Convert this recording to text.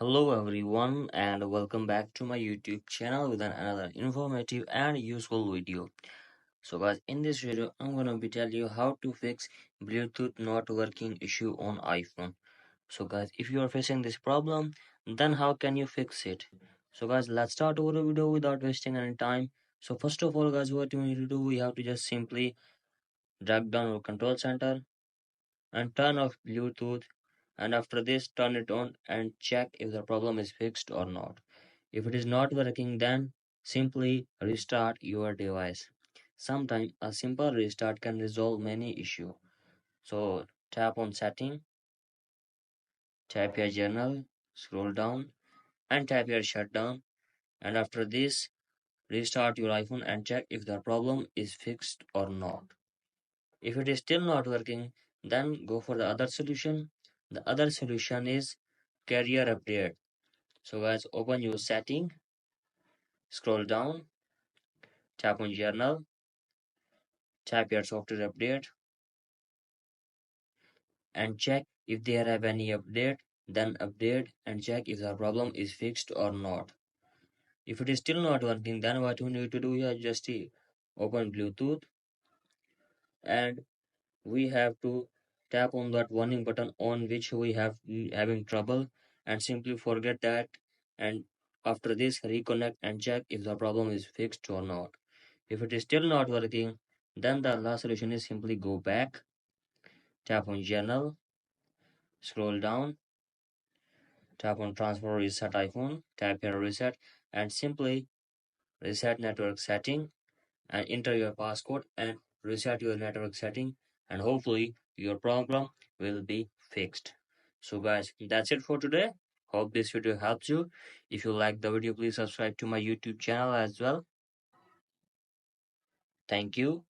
Hello everyone and welcome back to my YouTube channel with another informative and useful video. So guys, in this video I'm gonna be tell you how to fix Bluetooth not working issue on iPhone. So guys, if you are facing this problem, then how can you fix it? So guys, let's start our video without wasting any time. So first of all guys, what you need to do, we have to just simply drag down our control center and turn off Bluetooth, and after this turn it on and check if the problem is fixed or not. If it is not working, then simply restart your device. Sometimes a simple restart can resolve many issues. So tap on setting, tap your journal, scroll down and tap your shutdown, and after this restart your iPhone and check if the problem is fixed or not. If it is still not working, then go for the other solution. The other solution is carrier update. So guys, open your setting, scroll down, tap on journal, tap your software update and check if they have any update, then update and check if the problem is fixed or not. If it is still not working, then what you need to do is just open Bluetooth and we have to tap on that warning button on which we have having trouble and simply forget that, and after this reconnect and check if the problem is fixed or not. If it is still not working, then the last solution is simply go back, tap on journal, scroll down, tap on transfer reset iPhone, tap here reset and simply reset network setting and enter your passcode and reset your network setting, and hopefully your problem will be fixed. So guys, that's it for today. Hope this video helps you. If you like the video, please subscribe to my YouTube channel as well. Thank you.